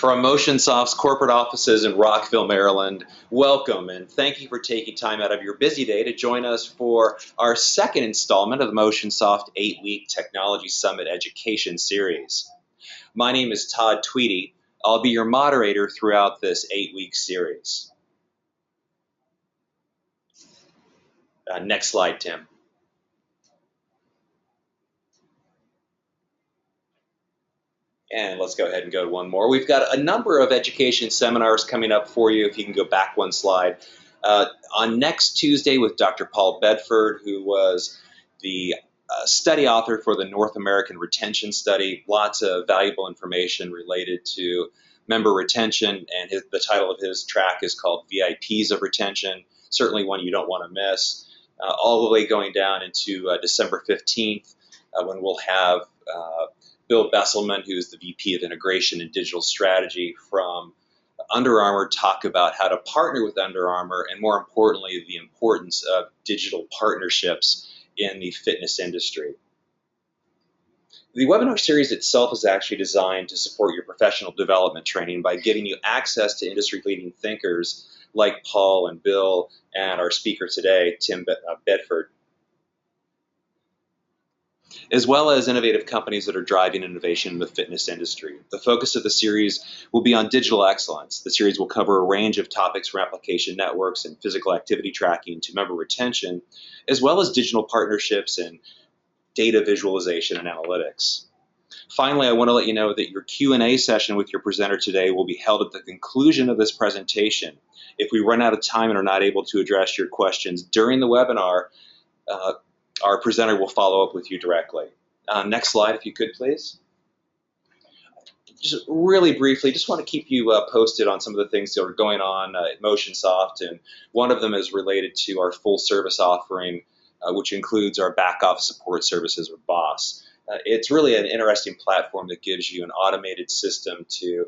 From Motionsoft's corporate offices in Rockville, Maryland, welcome and thank you for taking time out of your busy day to join us for our second installment of the Motionsoft 8-Week Technology Summit Education Series. My name is Todd Tweedy. I'll be your moderator throughout this 8-week series. Next slide, Tim. And let's go ahead and go to one more. We've got a number of education seminars coming up for you. If you can go back one slide. On next Tuesday with Dr. Paul Bedford, who was the study author for the North American Retention Study. Lots of valuable information related to member retention, and the title of his track is called VIPs of Retention. Certainly one you don't want to miss. All the way going down into December 15th, when we'll have Bill Besselman, who's the VP of Integration and Digital Strategy from Under Armour, talk about how to partner with Under Armour and, more importantly, the importance of digital partnerships in the fitness industry. The webinar series itself is actually designed to support your professional development training by giving you access to industry-leading thinkers like Paul and Bill and our speaker today, Tim Bedford, as well as innovative companies that are driving innovation in the fitness industry. The focus of the series will be on digital excellence. The series will cover a range of topics from application networks and physical activity tracking to member retention, as well as digital partnerships and data visualization and analytics. Finally, I want to let you know that your Q&A session with your presenter today will be held at the conclusion of this presentation. If we run out of time and are not able to address your questions during the webinar, our presenter will follow up with you directly. Next slide, if you could, please. Just really briefly, just want to keep you posted on some of the things that are going on at Motionsoft, and one of them is related to our full service offering, which includes our back office support services, or BOSS. It's really an interesting platform that gives you an automated system to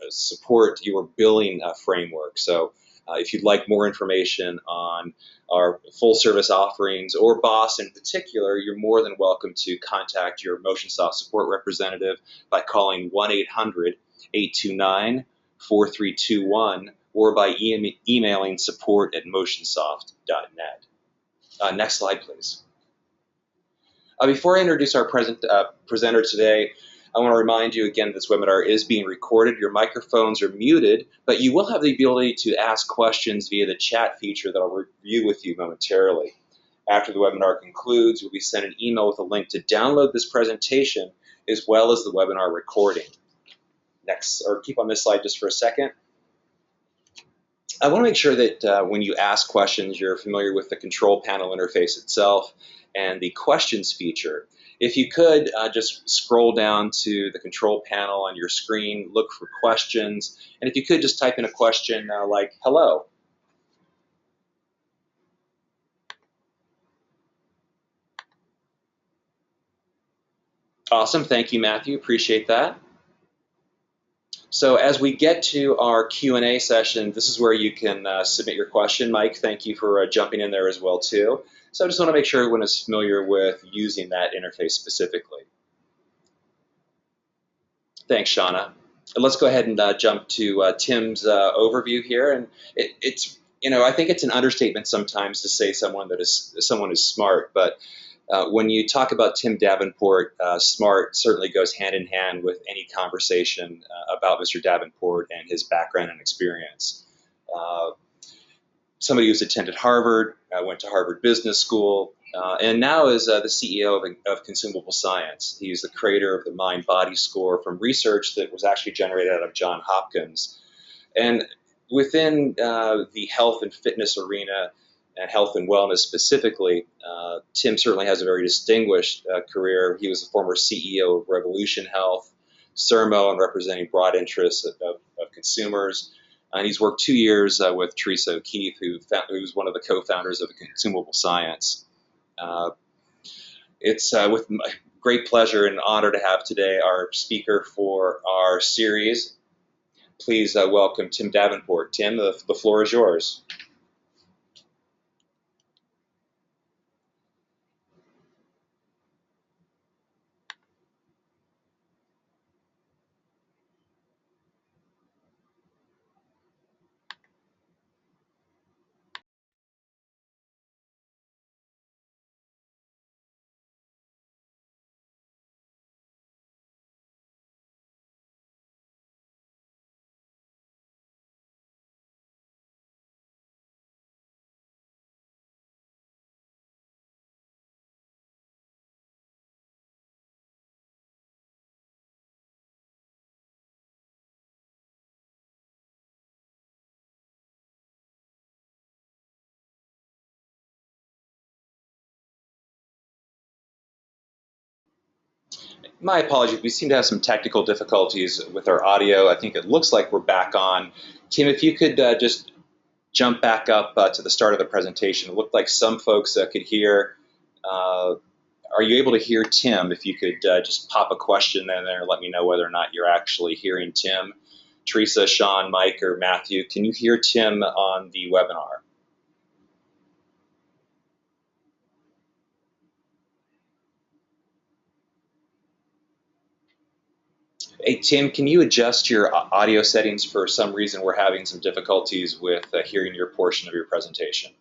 support your billing framework. So if you'd like more information on our full service offerings or BOSS in particular, you're more than welcome to contact your Motionsoft support representative by calling 1-800-829-4321 or by emailing support@motionsoft.net. Next slide, please. Before I introduce our presenter today, I want to remind you again this webinar is being recorded. Your microphones are muted, but you will have the ability to ask questions via the chat feature that I'll review with you momentarily. After the webinar concludes, you'll be sent an email with a link to download this presentation as well as the webinar recording. Next, or keep on this slide just for a second. I want to make sure that when you ask questions, you're familiar with the control panel interface itself and the questions feature. If you could just scroll down to the control panel on your screen, look for questions, and if you could just type in a question like hello. Awesome, thank you, Matthew, appreciate that. So as we get to our Q&A session, this is where you can submit your question. Mike, thank you for jumping in there as well too. So I just want to make sure everyone is familiar with using that interface specifically. Thanks, Shauna. And let's go ahead and jump to Tim's overview here. And it's, I think it's an understatement sometimes to say someone is smart, but when you talk about Tim Davenport, smart certainly goes hand in hand with any conversation about Mr. Davenport and his background and experience. Somebody who's attended Harvard, went to Harvard Business School, and now is the CEO of Consumable Science. He's the creator of the mind-body score from research that was actually generated out of Johns Hopkins. And within the health and fitness arena, and health and wellness specifically, Tim certainly has a very distinguished career. He was the former CEO of Revolution Health, Sermo, and representing broad interests of consumers. And he's worked 2 years with Teresa O'Keefe, who's one of the co-founders of Consumable Science. It's with great pleasure and honor to have today our speaker for our series. Please welcome Tim Davenport. Tim, the floor is yours. My apologies. We seem to have some technical difficulties with our audio. I think it looks like we're back on. Tim, if you could just jump back up to the start of the presentation. It looked like some folks could hear. Are you able to hear Tim? If you could just pop a question in there and let me know whether or not you're actually hearing Tim. Teresa, Sean, Mike, or Matthew, can you hear Tim on the webinar? Hey, Tim, can you adjust your audio settings? For some reason, we're having some difficulties with hearing your portion of your presentation.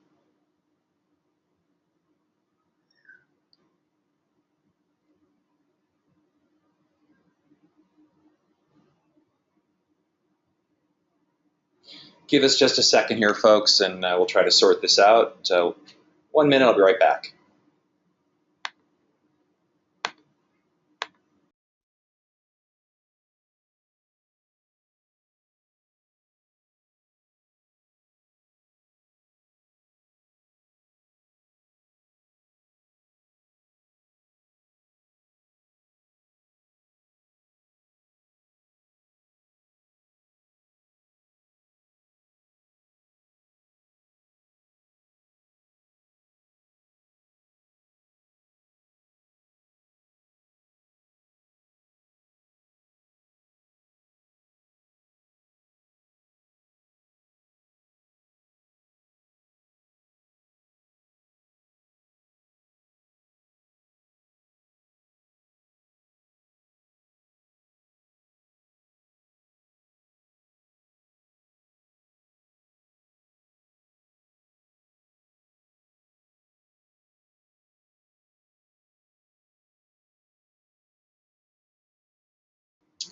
Give us just a second here, folks, and we'll try to sort this out. 1 minute, I'll be right back.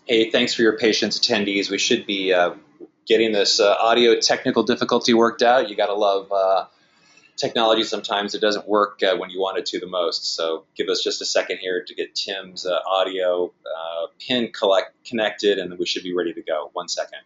Hey, thanks for your patience, attendees. We should be getting this audio technical difficulty worked out. You got to love technology sometimes. It doesn't work when you want it to the most. So give us just a second here to get Tim's audio pin connected, and we should be ready to go. 1 second.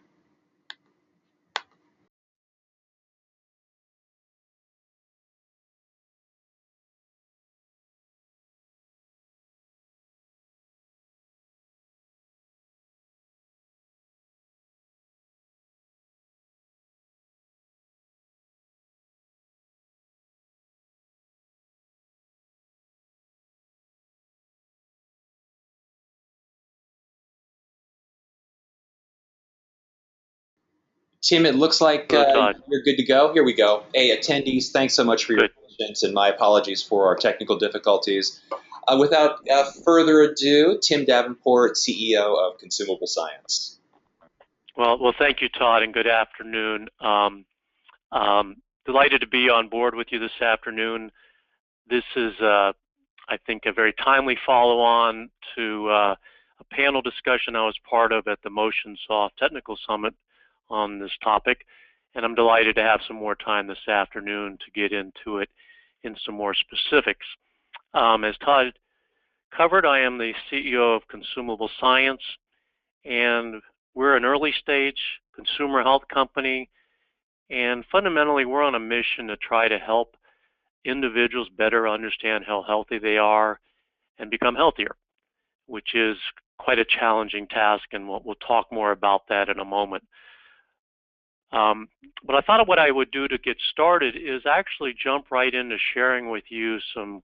Tim, it looks like you're good to go. Here we go. Hey, attendees, thanks so much for your patience, and my apologies for our technical difficulties. Without further ado, Tim Davenport, CEO of Consumable Science. Well, thank you, Todd, and good afternoon. Delighted to be on board with you this afternoon. This is, I think, a very timely follow-on to a panel discussion I was part of at the Motionsoft Technical Summit on this topic, and I'm delighted to have some more time this afternoon to get into it in some more specifics. As Todd covered, I am the CEO of Consumable Science, and we're an early stage consumer health company, and fundamentally we're on a mission to try to help individuals better understand how healthy they are and become healthier, which is quite a challenging task, and we'll talk more about that in a moment. But I thought what I would do to get started is actually jump right into sharing with you some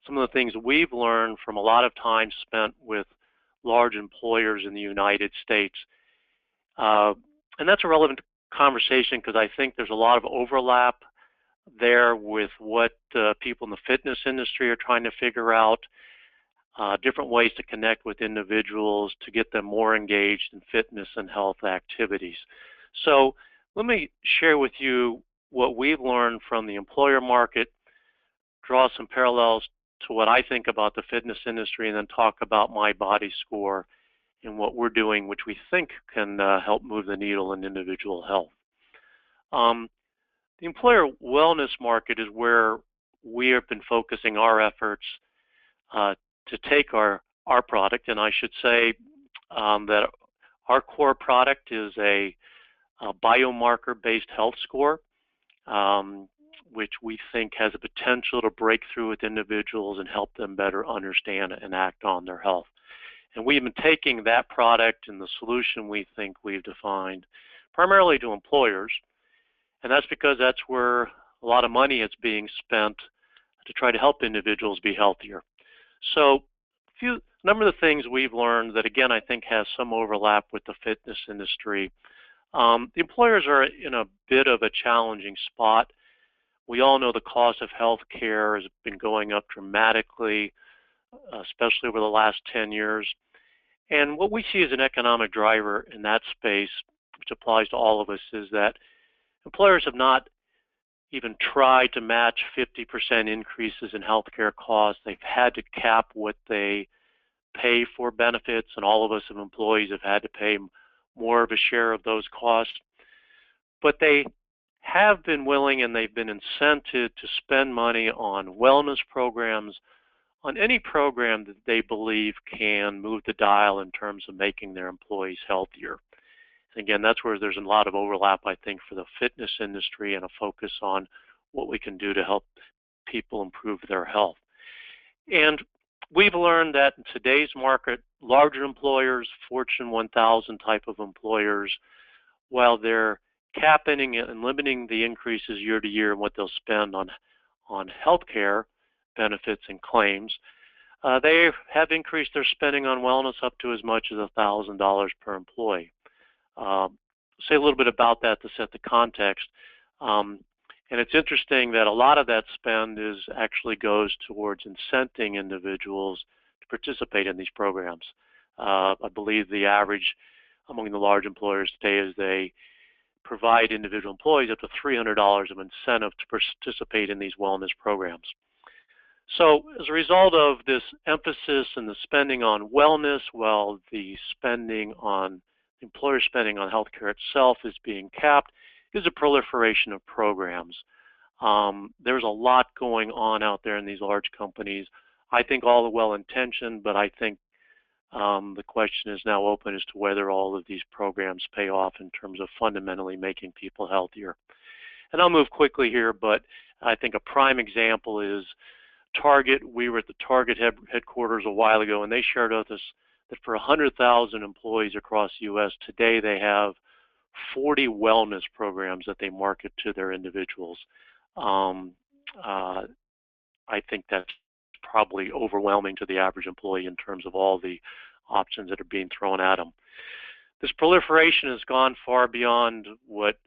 of the things we've learned from a lot of time spent with large employers in the United States. And that's a relevant conversation because I think there's a lot of overlap there with what people in the fitness industry are trying to figure out, different ways to connect with individuals to get them more engaged in fitness and health activities. So let me share with you what we've learned from the employer market, draw some parallels to what I think about the fitness industry, and then talk about my body score and what we're doing, which we think can help move the needle in individual health. The employer wellness market is where we have been focusing our efforts to take our product, and I should say that our core product is a biomarker-based health score, which we think has a potential to break through with individuals and help them better understand and act on their health. And we've been taking that product and the solution we think we've defined primarily to employers. And that's because that's where a lot of money is being spent to try to help individuals be healthier. So a number of the things we've learned that, again, I think has some overlap with the fitness industry. The employers are in a bit of a challenging spot. We all know the cost of health care has been going up dramatically, especially over the last 10 years. And what we see as an economic driver in that space, which applies to all of us, is that employers have not even tried to match 50% increases in healthcare costs. They've had to cap what they pay for benefits, and all of us as employees have had to pay more of a share of those costs. But they have been willing and they've been incented to spend money on wellness programs, on any program that they believe can move the dial in terms of making their employees healthier. Again, that's where there's a lot of overlap, I think, for the fitness industry and a focus on what we can do to help people improve their health. And we've learned that in today's market, larger employers, Fortune 1000 type of employers, while they're capping and limiting the increases year to year and what they'll spend on healthcare benefits and claims, they have increased their spending on wellness up to as much as $1,000 per employee. Say a little bit about that to set the context. And it's interesting that a lot of that spend actually goes towards incenting individuals to participate in these programs. I believe the average among the large employers today is they provide individual employees up to $300 of incentive to participate in these wellness programs. So as a result of this emphasis and the spending on wellness, while the employer spending on healthcare itself is being capped, is a proliferation of programs. There's a lot going on out there in these large companies. I think all are well-intentioned, but I think the question is now open as to whether all of these programs pay off in terms of fundamentally making people healthier. And I'll move quickly here, but I think a prime example is Target. We were at the Target headquarters a while ago, and they shared with us that for 100,000 employees across the U.S. today, they have 40 wellness programs that they market to their individuals. I think that's probably overwhelming to the average employee in terms of all the options that are being thrown at them. This proliferation has gone far beyond what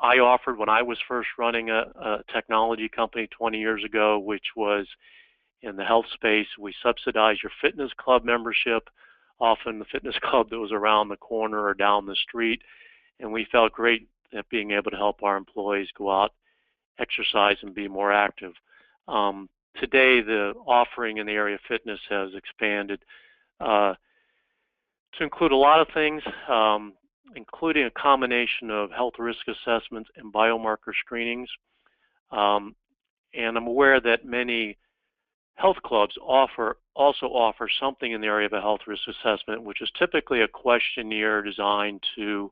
I offered when I was first running a technology company 20 years ago, which was in the health space. We subsidized your fitness club membership, often the fitness club that was around the corner or down the street, and we felt great at being able to help our employees go out, exercise, and be more active. Today, the offering in the area of fitness has expanded to include a lot of things, including a combination of health risk assessments and biomarker screenings. And I'm aware that many health clubs also offer something in the area of a health risk assessment, which is typically a questionnaire designed to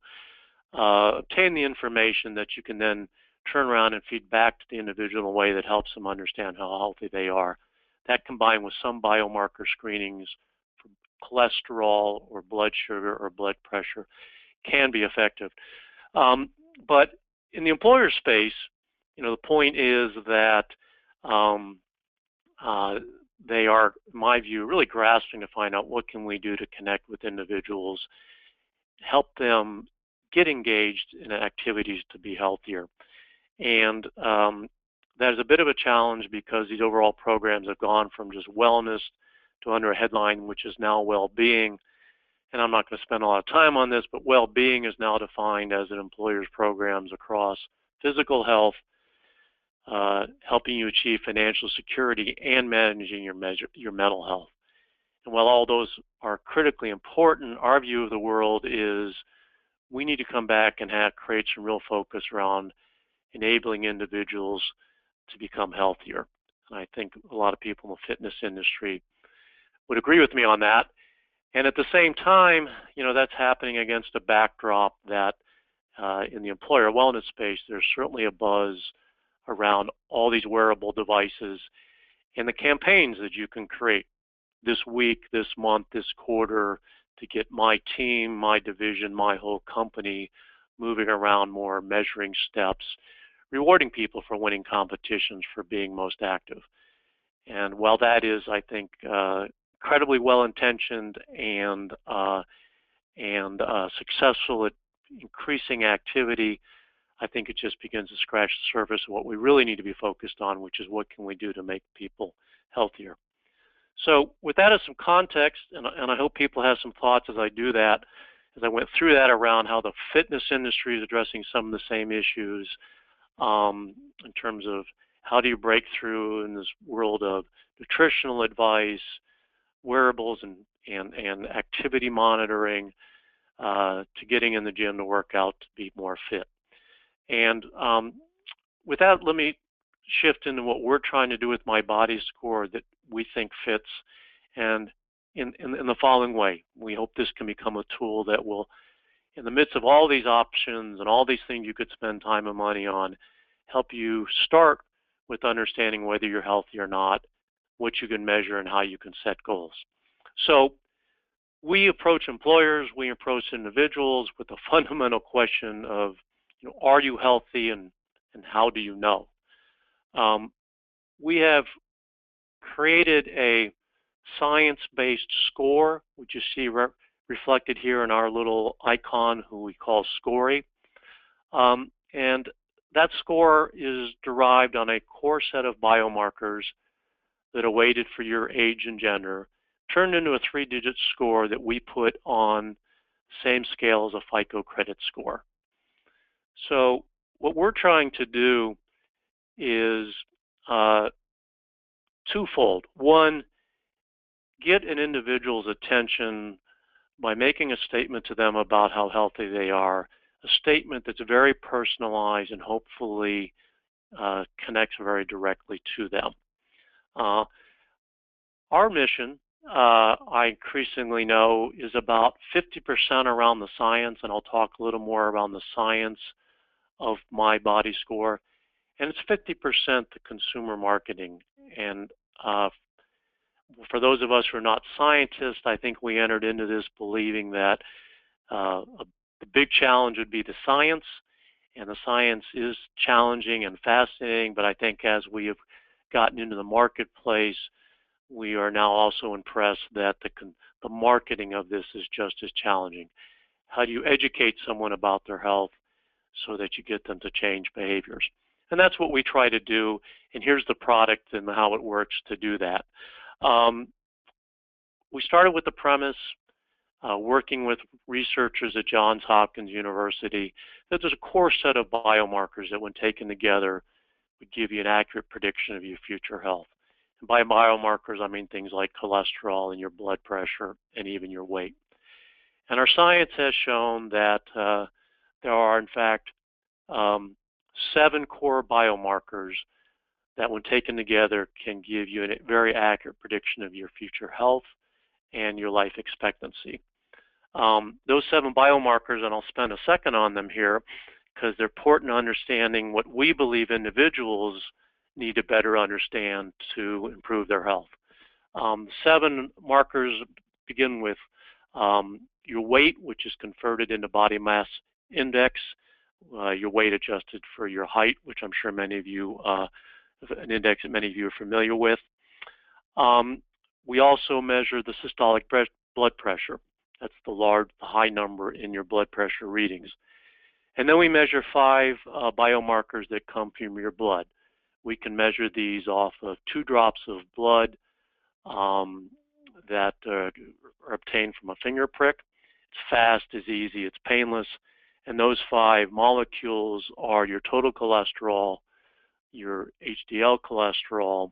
obtain the information that you can then turn around and feed back to the individual in a way that helps them understand how healthy they are. That combined with some biomarker screenings for cholesterol or blood sugar or blood pressure can be effective. But in the employer space, the point is that they are, in my view, really grasping to find out what can we do to connect with individuals, help them get engaged in activities to be healthier. And that is a bit of a challenge because these overall programs have gone from just wellness to under a headline, which is now well-being. And I'm not going to spend a lot of time on this, but well-being is now defined as an employer's programs across physical health, helping you achieve financial security, and managing your mental health. And while all those are critically important, our view of the world is we need to come back and create some real focus around enabling individuals to become healthier. And I think a lot of people in the fitness industry would agree with me on that. And at the same time, that's happening against a backdrop that in the employer wellness space, there's certainly a buzz around all these wearable devices and the campaigns that you can create. this week, this month, this quarter to get my team, my division, my whole company moving around more, measuring steps, rewarding people for winning competitions, for being most active. And while that is, I think, incredibly well-intentioned and successful at increasing activity, I think it just begins to scratch the surface of what we really need to be focused on, which is what can we do to make people healthier. So with that as some context, and I hope people have some thoughts as I do that, as I went through that around how the fitness industry is addressing some of the same issues in terms of how do you break through in this world of nutritional advice, wearables, and activity monitoring, to getting in the gym to work out to be more fit. And with that, let me shift into what we're trying to do with My Body Score that we think fits, and in the following way. We hope this can become a tool that will, in the midst of all these options and all these things you could spend time and money on, help you start with understanding whether you're healthy or not, what you can measure, and how you can set goals. So we approach employers, we approach individuals with the fundamental question of, are you healthy, and how do you know? We have created a science-based score, which you see reflected here in our little icon, who we call Scory. And that score is derived on a core set of biomarkers that are weighted for your age and gender, turned into a 3-digit score that we put on the same scale as a FICO credit score. So what we're trying to do is twofold. One, get an individual's attention by making a statement to them about how healthy they are, a statement that's very personalized and hopefully connects very directly to them. Our mission, I increasingly know, is about 50% around the science, and I'll talk a little more around the science of My Body Score, and it's 50% the consumer marketing. And for those of us who are not scientists, I think we entered into this believing that the big challenge would be the science, and the science is challenging and fascinating, but I think as we have gotten into the marketplace, we are now also impressed that the marketing of this is just as challenging. How do you educate someone about their health so that you get them to change behaviors? And that's what we try to do, and here's the product and how it works to do that. We started with the premise, working with researchers at Johns Hopkins University, that there's a core set of biomarkers that when taken together would give you an accurate prediction of your future health. And by biomarkers, I mean things like cholesterol and your blood pressure and even your weight. And our science has shown that there are, in fact, 7 core biomarkers that when taken together can give you a very accurate prediction of your future health and your life expectancy. Those 7 biomarkers, and I'll spend a second on them here because they're important to understanding what we believe individuals need to better understand to improve their health. 7 markers begin with your weight, which is converted into body mass index, your weight adjusted for your height, which I'm sure many of you, an index that many of you are familiar with. We also measure the systolic blood pressure. That's the high number in your blood pressure readings. And then we measure 5 biomarkers that come from your blood. We can measure these off of 2 drops of blood that are obtained from a finger prick. It's fast, it's easy, it's painless. And those 5 molecules are your total cholesterol, your HDL cholesterol,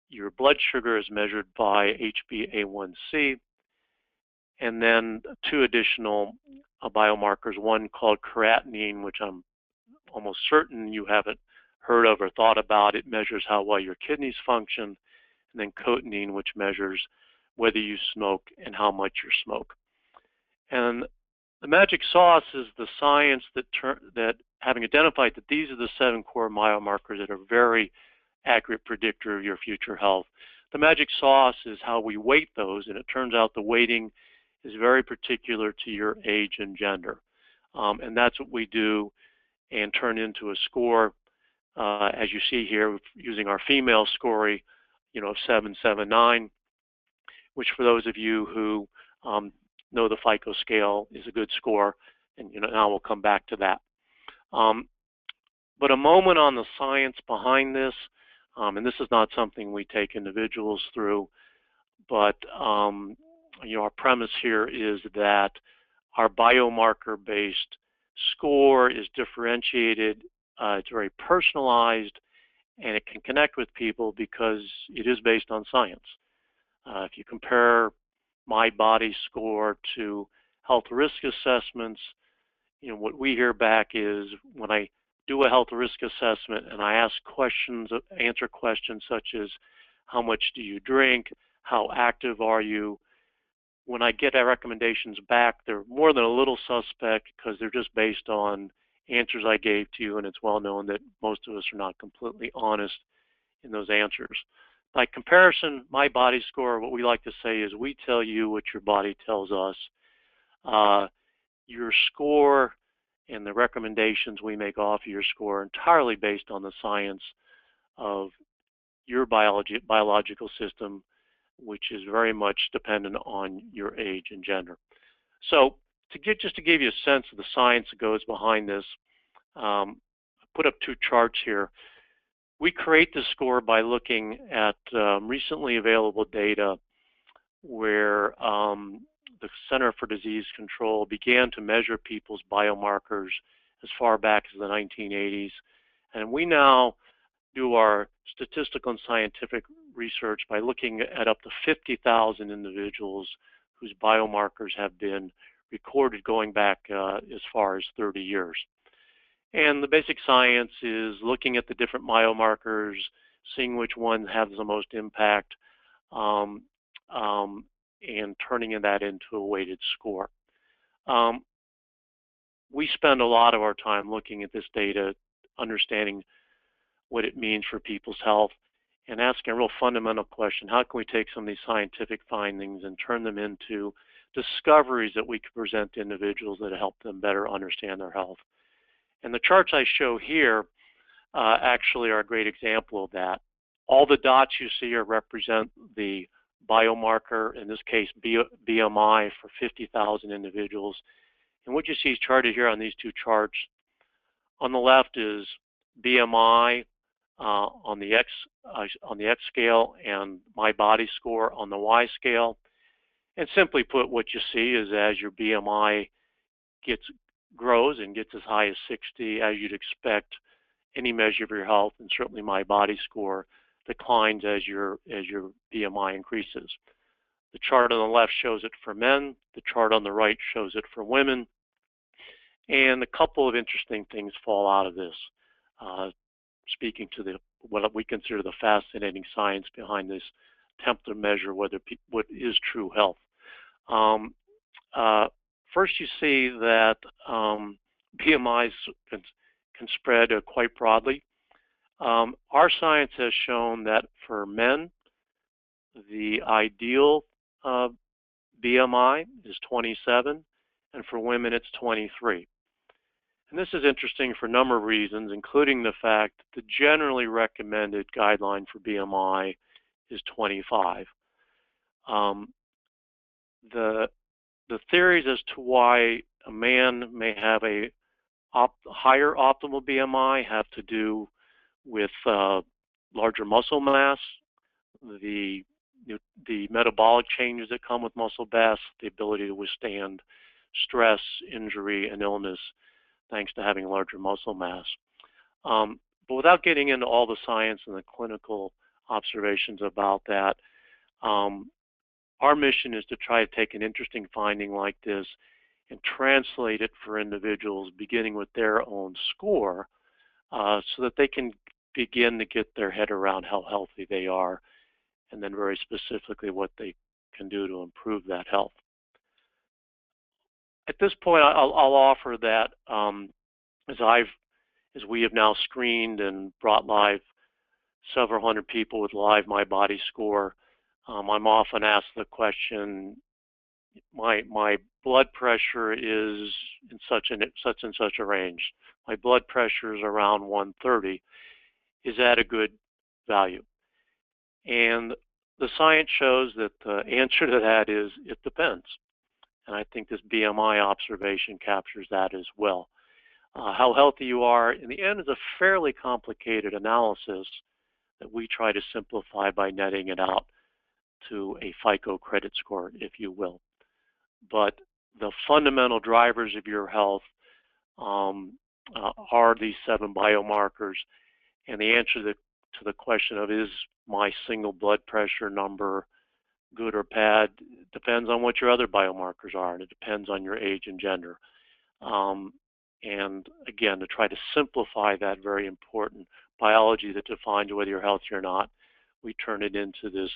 your blood sugar is measured by HbA1c, and then 2 additional biomarkers, one called creatinine, which I'm almost certain you haven't heard of or thought about. It measures how well your kidneys function, and then cotinine, which measures whether you smoke and how much you smoke. And the magic sauce is the science that having identified that these are the 7 core biomarkers that are very accurate predictor of your future health, The magic sauce is how we weight those, and it turns out the weighting is very particular to your age and gender. And that's what we do and turn into a score, as you see here, using our female scoring, of 779, which for those of you who know the FICO scale is a good score, and now we'll come back to that. But a moment on the science behind this, and this is not something we take individuals through, but our premise here is that our biomarker-based score is differentiated, it's very personalized, and it can connect with people because it is based on science. If you compare my body score to health risk assessments, what we hear back is when I do a health risk assessment and I answer questions such as how much do you drink, how active are you, when I get our recommendations back, they're more than a little suspect because they're just based on answers I gave to you, and it's well known that most of us are not completely honest in those answers. By comparison, my body score, what we like to say is we tell you what your body tells us. Your score and the recommendations we make off of your score are entirely based on the science of your biological system, which is very much dependent on your age and gender. So just to give you a sense of the science that goes behind this, I put up two charts here. We create the score by looking at recently available data where the Center for Disease Control began to measure people's biomarkers as far back as the 1980s. And we now do our statistical and scientific research by looking at up to 50,000 individuals whose biomarkers have been recorded going back as far as 30 years. And the basic science is looking at the different biomarkers, seeing which ones have the most impact, and turning that into a weighted score. We spend a lot of our time looking at this data, understanding what it means for people's health, and asking a real fundamental question: how can we take some of these scientific findings and turn them into discoveries that we can present to individuals that help them better understand their health? And the charts I show here actually are a great example of that. All the dots you see here represent the biomarker, in this case BMI, for 50,000 individuals. And what you see is charted here on these two charts. On the left is BMI on the X scale and my body score on the Y scale. And simply put, what you see is as your BMI grows and gets as high as 60, as you'd expect, any measure of your health, and certainly my body score, declines as your BMI increases. The chart on the left shows it for men. The chart on the right shows it for women. And a couple of interesting things fall out of this, speaking to what we consider the fascinating science behind this attempt to measure what is true health. First, you see that BMIs can spread quite broadly. Our science has shown that for men, the ideal BMI is 27, and for women, it's 23. And this is interesting for a number of reasons, including the fact that the generally recommended guideline for BMI is 25. The theories as to why a man may have a higher optimal BMI have to do with larger muscle mass, the metabolic changes that come with muscle mass, the ability to withstand stress, injury, and illness, thanks to having larger muscle mass. But without getting into all the science and the clinical observations about that, our mission is to try to take an interesting finding like this and translate it for individuals, beginning with their own score, so that they can begin to get their head around how healthy they are, and then very specifically what they can do to improve that health. At this point, I'll offer that as we have now screened and brought live several hundred people with live My Body Score, I'm often asked the question, my blood pressure is in such and such a range. My blood pressure is around 130. Is that a good value? And the science shows that the answer to that is it depends. And I think this BMI observation captures that as well. How healthy you are, in the end, is a fairly complicated analysis that we try to simplify by netting it out to a FICO credit score, if you will. But the fundamental drivers of your health are these 7 biomarkers. And the answer to the question of is my single blood pressure number good or bad depends on what your other biomarkers are, and it depends on your age and gender. And again, to try to simplify that very important biology that defines whether you're healthy or not, we turn it into this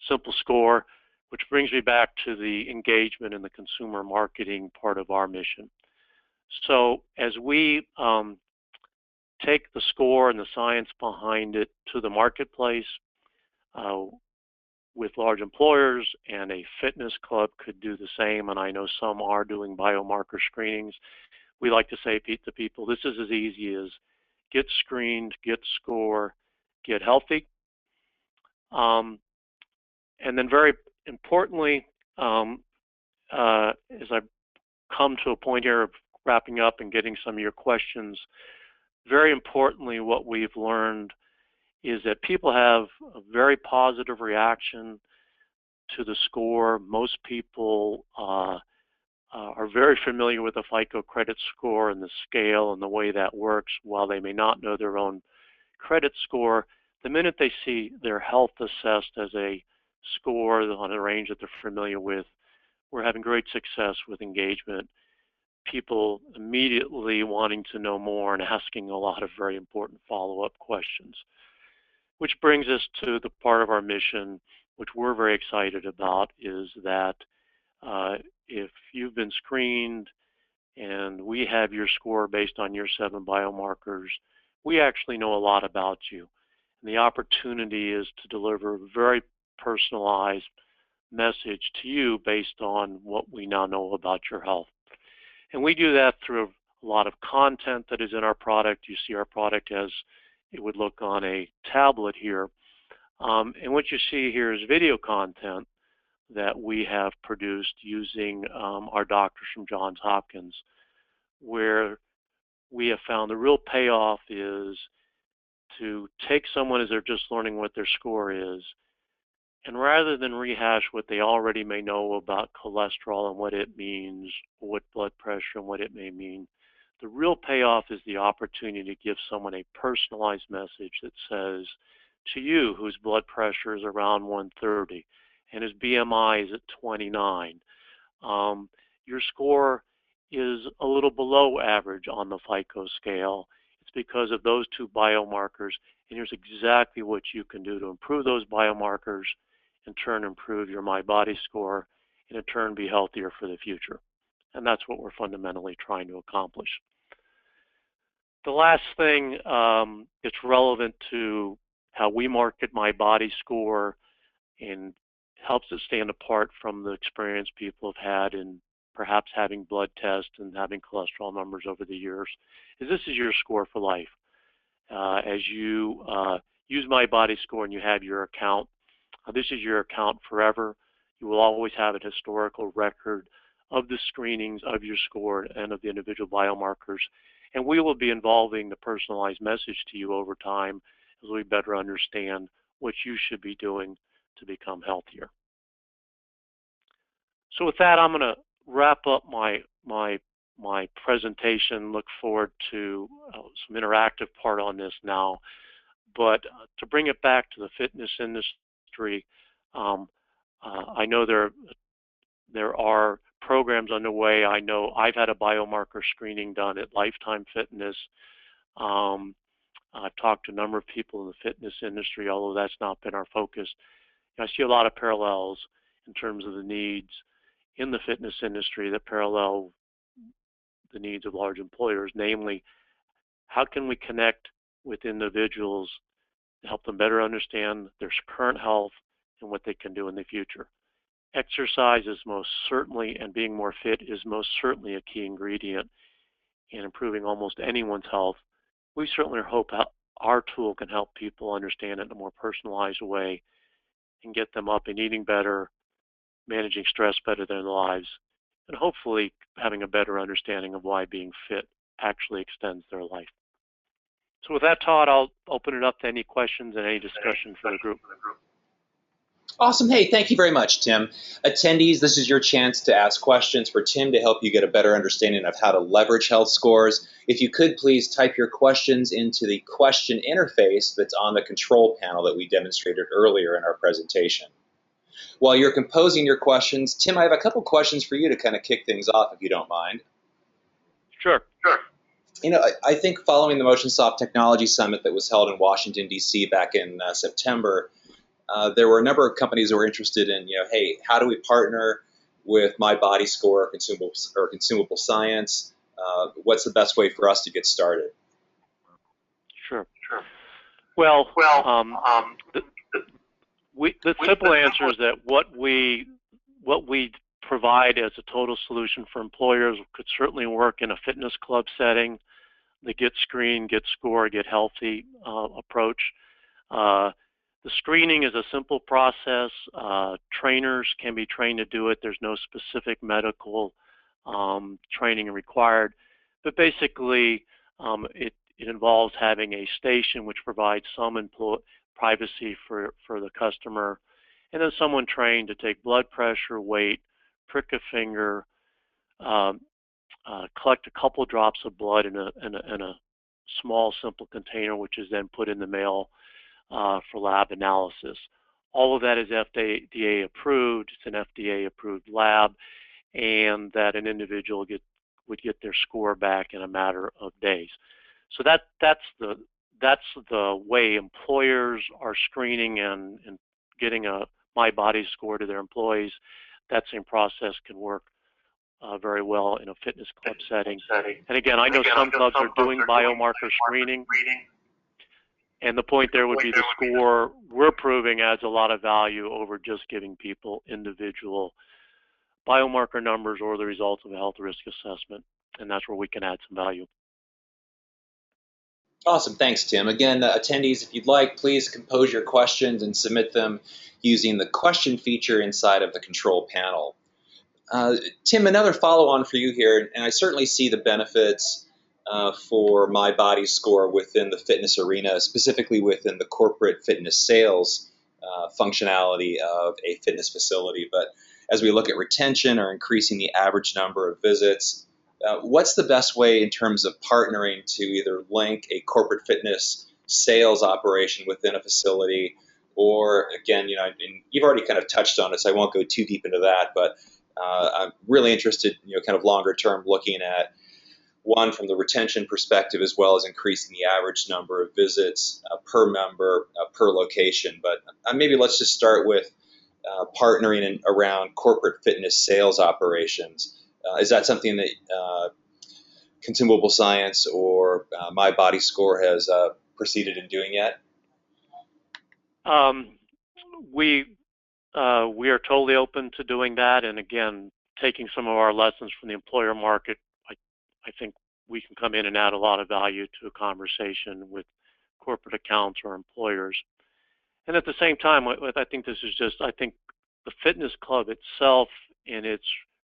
simple score, which brings me back to the engagement and the consumer marketing part of our mission. So as we take the score and the science behind it to the marketplace, with large employers, and a fitness club could do the same, and I know some are doing biomarker screenings. We like to say to people, this is as easy as get screened, get score, get healthy. And then very importantly, as I come to a point here of wrapping up and getting some of your questions, very importantly, what we've learned is that people have a very positive reaction to the score. Most people are very familiar with the FICO credit score and the scale and the way that works. While they may not know their own credit score, the minute they see their health assessed as a score on a range that they're familiar with, we're having great success with engagement. People immediately wanting to know more and asking a lot of very important follow-up questions. Which brings us to the part of our mission, which we're very excited about, is that if you've been screened and we have your score based on your 7 biomarkers, we actually know a lot about you. And the opportunity is to deliver a very personalized message to you based on what we now know about your health. And we do that through a lot of content that is in our product. You see our product as it would look on a tablet here. And what you see here is video content that we have produced using our doctors from Johns Hopkins, where we have found the real payoff is to take someone as they're just learning what their score is, and rather than rehash what they already may know about cholesterol and what it means, or what blood pressure and what it may mean, the real payoff is the opportunity to give someone a personalized message that says, to you whose blood pressure is around 130 and his BMI is at 29, your score is a little below average on the FICO scale. It's because of those 2 biomarkers, and here's exactly what you can do to improve those biomarkers, in turn improve your My Body Score, and in turn be healthier for the future. And that's what we're fundamentally trying to accomplish. The last thing that's relevant to how we market My Body Score and helps it stand apart from the experience people have had in perhaps having blood tests and having cholesterol numbers over the years is this is your score for life. As you use My Body Score and you have your account, this is your account forever. You will always have a historical record of the screenings of your score and of the individual biomarkers. And we will be involving the personalized message to you over time as we better understand what you should be doing to become healthier. So with that, I'm going to wrap up my presentation. Look forward to some interactive part on this now. But to bring it back to the fitness industry, I know there are programs underway. I know I've had a biomarker screening done at Lifetime Fitness. I've talked to a number of people in the fitness industry, although that's not been our focus. I see a lot of parallels in terms of the needs in the fitness industry that parallel the needs of large employers, namely, how can we connect with individuals to help them better understand their current health and what they can do in the future. Exercise is most certainly, and being more fit is most certainly a key ingredient in improving almost anyone's health. We certainly hope our tool can help people understand it in a more personalized way and get them up and eating better, managing stress better in their lives, and hopefully having a better understanding of why being fit actually extends their life. So with that, Todd, I'll open it up to any questions and any discussion for the group. Awesome. Hey, thank you very much, Tim. Attendees, this is your chance to ask questions for Tim to help you get a better understanding of how to leverage health scores. If you could, please type your questions into the question interface that's on the control panel that we demonstrated earlier in our presentation. While you're composing your questions, Tim, I have a couple questions for you to kind of kick things off, if you don't mind. Sure. You know, I think following the Motionsoft Technology Summit that was held in Washington, D.C. back in September, there were a number of companies that were interested in, hey, how do we partner with My Body Score or Consumable Science? What's the best way for us to get started? Sure. Well, the simple answer is that what we provide as a total solution for employers could certainly work in a fitness club setting, the get screened, get score, get healthy approach. The screening is a simple process. Trainers can be trained to do it. There's no specific medical training required. But basically, it involves having a station which provides some privacy for the customer, and then someone trained to take blood pressure, weight, prick a finger, collect a couple drops of blood in a small, simple container, which is then put in the mail for lab analysis. All of that is FDA approved. It's an FDA approved lab, and that an individual would get their score back in a matter of days. So that's the way employers are screening and getting a My Body score to their employees. That same process can work very well in a fitness club setting. And again, I know some clubs are doing biomarker screening. And the point there would be the score we're proving adds a lot of value over just giving people individual biomarker numbers or the results of a health risk assessment. And that's where we can add some value. Awesome. Thanks, Tim. Again, attendees, if you'd like, please compose your questions and submit them using the question feature inside of the control panel. Tim, another follow-on for you here, and I certainly see the benefits for My Body Score within the fitness arena, specifically within the corporate fitness sales functionality of a fitness facility. But as we look at retention or increasing the average number of visits, what's the best way in terms of partnering to either link a corporate fitness sales operation within a facility, or again, you've already kind of touched on it, so I won't go too deep into that, but I'm really interested, kind of longer term, looking at one from the retention perspective as well as increasing the average number of visits per member per location. But maybe let's just start with partnering around corporate fitness sales operations. Is that something that Consumable Science or My Body Score has proceeded in doing yet? We are totally open to doing that, and again, taking some of our lessons from the employer market, I think we can come in and add a lot of value to a conversation with corporate accounts or employers. And at the same time, I think the fitness club itself and its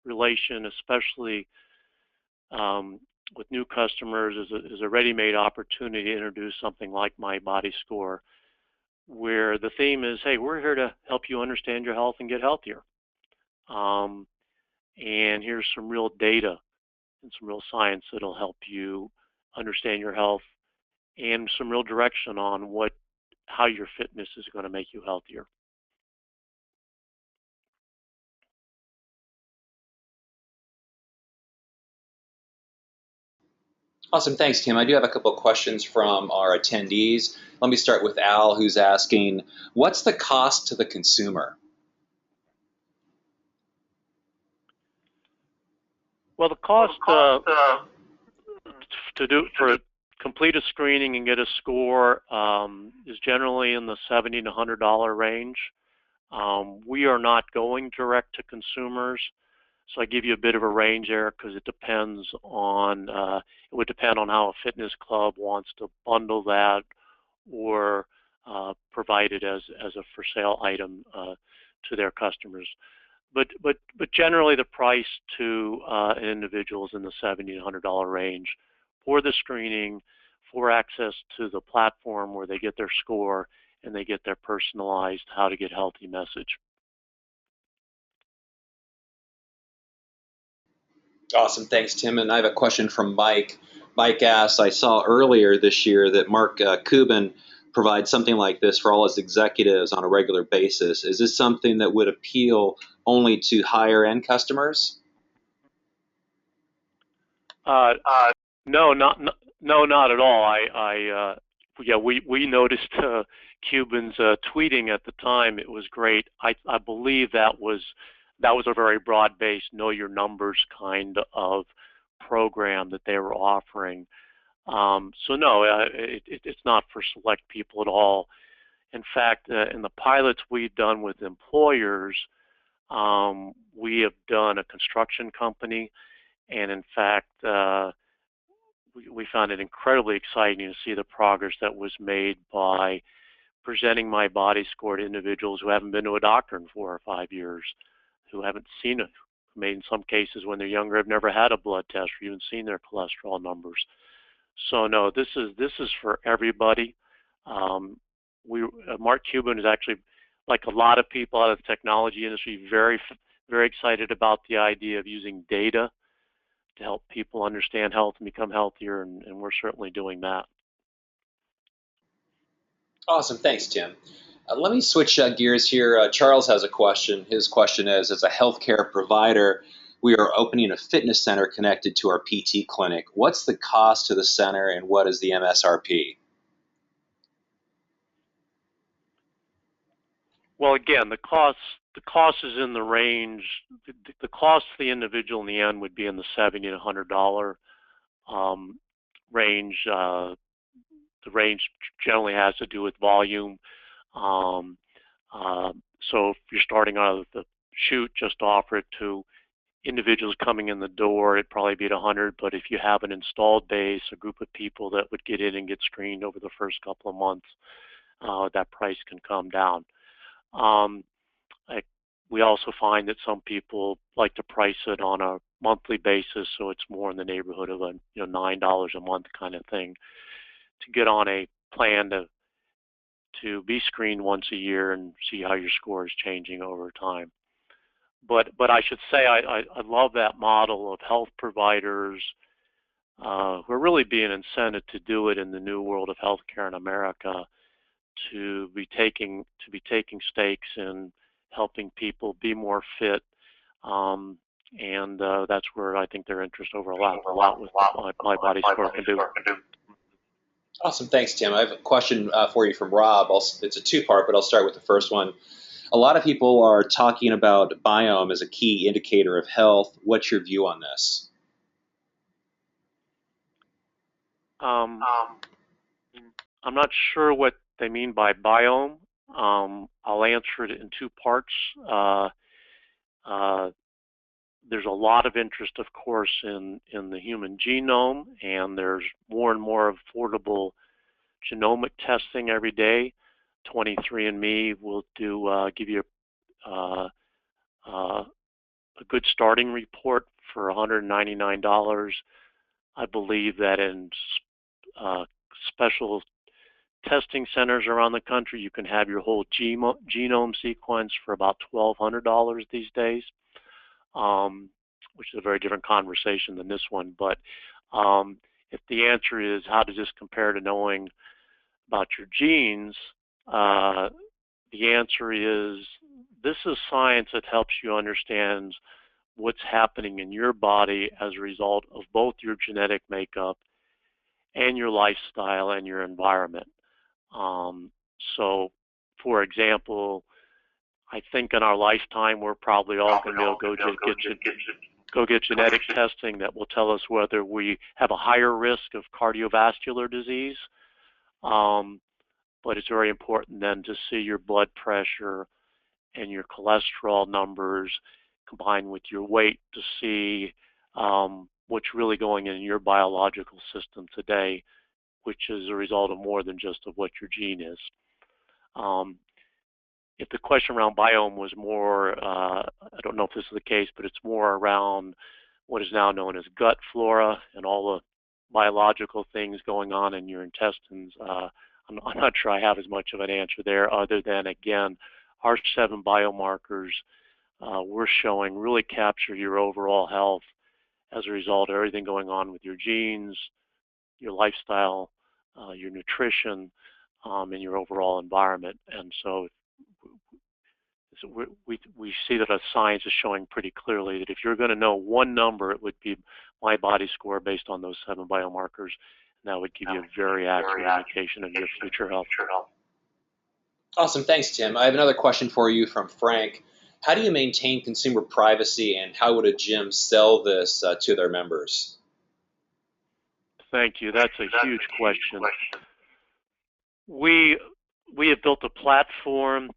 relation, especially with new customers, is a ready-made opportunity to introduce something like My Body Score, where the theme is, hey, we're here to help you understand your health and get healthier. And here's some real data and some real science that'll help you understand your health and some real direction on how your fitness is going to make you healthier. Awesome. Thanks, Tim. I do have a couple of questions from our attendees. Let me start with Al, who's asking, what's the cost to the consumer? Well, the cost for complete a screening and get a score is generally in the $70 to $100 range. We are not going direct to consumers, so I give you a bit of a range there because it depends on it would depend on how a fitness club wants to bundle that or provide it as a for sale item to their customers. But generally the price to an individual is in the $70 to $100 range for the screening, for access to the platform where they get their score and they get their personalized how to get healthy message. Awesome. Thanks, Tim. And I have a question from Mike. Mike asks, I saw earlier this year that Mark Cuban provides something like this for all his executives on a regular basis. Is this something that would appeal only to higher end customers? No, not at all. Yeah, we noticed Cuban's tweeting at the time. It was great. I believe that was a very broad-based, know your numbers kind of program that they were offering. So no, it's not for select people at all. In fact, in the pilots we've done with employers, we have done a construction company, and in fact, we found it incredibly exciting to see the progress that was made by presenting my body score to individuals who haven't been to a doctor in 4 or 5 years, who haven't seen it. Made in some cases when they're younger have never had a blood test or even seen their cholesterol numbers. So no, this is for everybody. Mark Cuban is actually, like a lot of people out of the technology industry, very excited about the idea of using data to help people understand health and become healthier, and we're certainly doing that. Awesome. Thanks, Tim. Let me switch gears here. Charles has a question. His question is, as a healthcare provider, we are opening a fitness center connected to our PT clinic. What's the cost to the center and what is the MSRP? Well, again, the cost is in the range. The cost to the individual in the end would be in the $70 to $100 range. The range generally has to do with volume. So if you're starting out of the chute, just offer it to individuals coming in the door, it'd probably be at 100. But if you have an installed base, a group of people that would get in and get screened over the first couple of months, that price can come down. We also find that some people like to price it on a monthly basis, so it's more in the neighborhood of $9 a month kind of thing to get on a plan to be screened once a year and see how your score is changing over time. But I should say I love that model of health providers who are really being incented to do it in the new world of healthcare in America, to be taking stakes in helping people be more fit, and that's where I think their interest overlaps a lot with my body score can do. Awesome. Thanks, Tim. I have a question for you from Rob. It's a two-part, but I'll start with the first one. A lot of people are talking about biome as a key indicator of health. What's your view on this? I'm not sure what they mean by biome. I'll answer it in two parts. There's a lot of interest, of course, in the human genome, and there's more and more affordable genomic testing every day. 23andMe will give you a good starting report for $199. I believe that in special testing centers around the country, you can have your whole genome sequence for about $1,200 these days, which is a very different conversation than this one. But if the answer is how does this compare to knowing about your genes, the answer is this is science that helps you understand what's happening in your body as a result of both your genetic makeup and your lifestyle and your environment. So, for example, I think in our lifetime we're probably all going to be able to go get go get genetic testing that will tell us whether we have a higher risk of cardiovascular disease. But it's very important then to see your blood pressure and your cholesterol numbers combined with your weight to see what's really going in your biological system today, which is a result of more than just of what your gene is. If the question around biome was more, I don't know if this is the case, but it's more around what is now known as gut flora and all the biological things going on in your intestines, I'm not sure I have as much of an answer there other than, again, our 7 biomarkers we're showing really capture your overall health as a result of everything going on with your genes, your lifestyle, your nutrition, and your overall environment. And so we see that our science is showing pretty clearly that if you're going to know one number, it would be my body score based on those 7 biomarkers. And that would give you a very accurate indication of your future health. Awesome. Thanks, Tim. I have another question for you from Frank. How do you maintain consumer privacy, and how would a gym sell this to their members? Thank you. That's a huge question. We have built a platform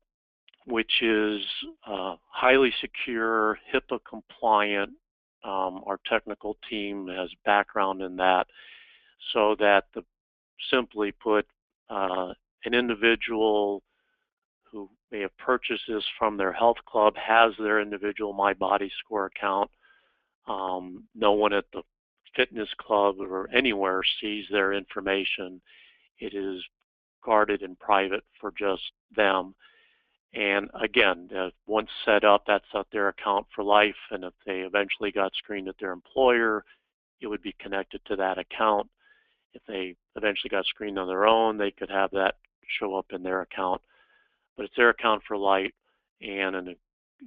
which is highly secure, HIPAA compliant. Our technical team has background in that, so that simply put, an individual who may have purchased this from their health club has their individual My Body Score account. No one at the fitness club or anywhere sees their information. It is guarded and private for just them. And again, once set up, that's at their account for life. And if they eventually got screened at their employer, it would be connected to that account. If they eventually got screened on their own, they could have that show up in their account. But it's their account for life, and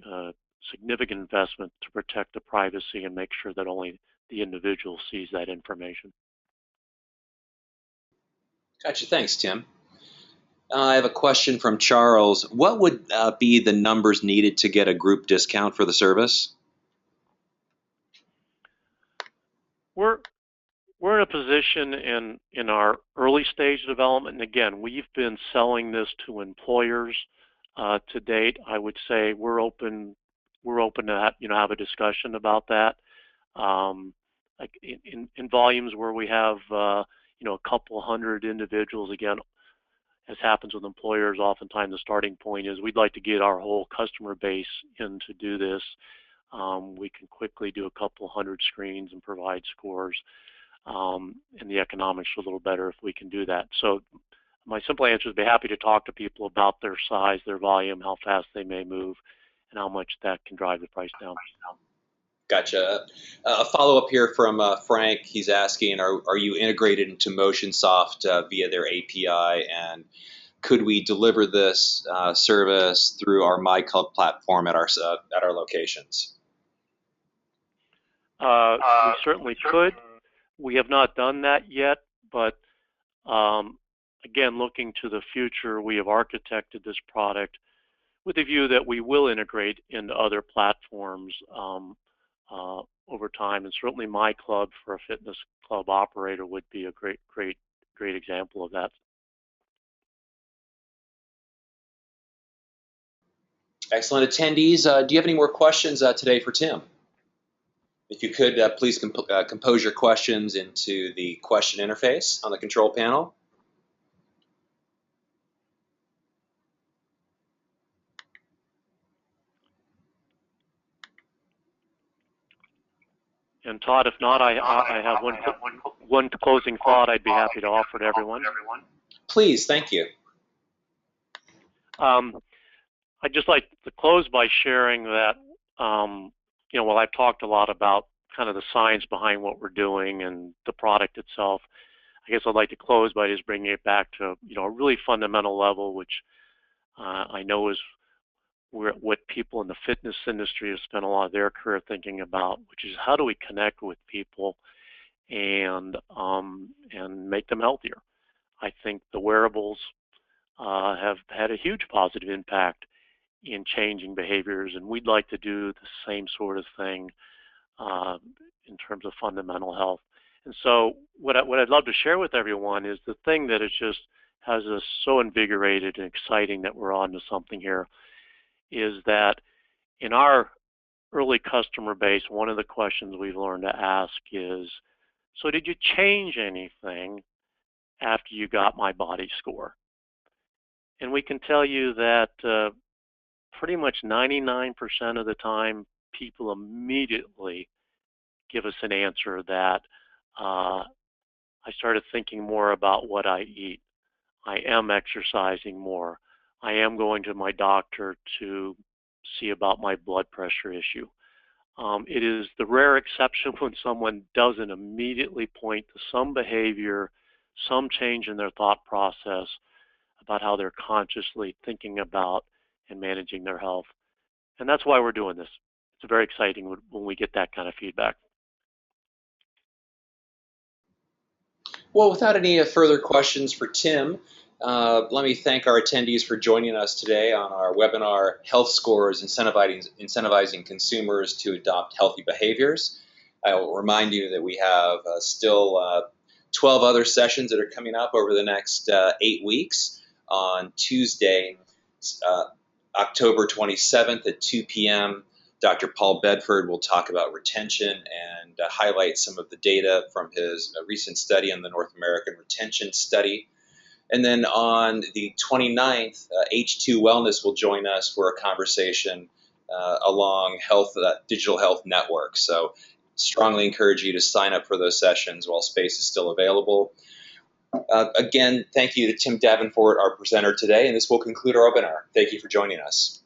a significant investment to protect the privacy and make sure that only the individual sees that information. Gotcha. Thanks, Tim. I have a question from Charles. What would be the numbers needed to get a group discount for the service? We're in a position in our early stage development, and again, we've been selling this to employers to date. I would say we're open to have a discussion about that. Like in volumes where we have a couple hundred individuals, again, as happens with employers, oftentimes the starting point is we'd like to get our whole customer base in to do this. We can quickly do a couple hundred screens and provide scores, and the economics are a little better if we can do that. So my simple answer is be happy to talk to people about their size, their volume, how fast they may move, and how much that can drive the price down. Gotcha. A follow-up here from Frank. He's asking, are you integrated into Motionsoft via their API, and could we deliver this service through our MyClub platform at our locations? We certainly could. We have not done that yet, but again, looking to the future, we have architected this product with the view that we will integrate into other platforms over time, and certainly MyClub for a fitness club operator would be a great example of that. Excellent. Attendees, do you have any more questions today for Tim? If you could, please compose your questions into the question interface on the control panel. And Todd, if not, I have one closing thought I'd be happy to offer to everyone. Please, thank you. I'd just like to close by sharing that, while I've talked a lot about kind of the science behind what we're doing and the product itself, I guess I'd like to close by just bringing it back to, a really fundamental level, which I know is what people in the fitness industry have spent a lot of their career thinking about, which is how do we connect with people and make them healthier. I think the wearables have had a huge positive impact in changing behaviors, and we'd like to do the same sort of thing in terms of fundamental health. And so what I'd love to share with everyone is the thing that has us so invigorated and exciting that we're on to something here is that in our early customer base, one of the questions we've learned to ask is, so did you change anything after you got my body score? And we can tell you that pretty much 99% of the time, people immediately give us an answer that I started thinking more about what I eat. I am exercising more. I am going to my doctor to see about my blood pressure issue. It is the rare exception when someone doesn't immediately point to some behavior, some change in their thought process about how they're consciously thinking about and managing their health. And that's why we're doing this. It's very exciting when we get that kind of feedback. Well, without any further questions for Tim, let me thank our attendees for joining us today on our webinar, Health Scores Incentivizing Consumers to Adopt Healthy Behaviors. I will remind you that we have still 12 other sessions that are coming up over the next 8 weeks. On Tuesday, October 27th at 2 p.m., Dr. Paul Bedford will talk about retention and highlight some of the data from his recent study on the North American Retention Study. And then on the 29th, H2 Wellness will join us for a conversation along digital health networks. So strongly encourage you to sign up for those sessions while space is still available. Again, thank you to Tim Davenport, our presenter today, and this will conclude our webinar. Thank you for joining us.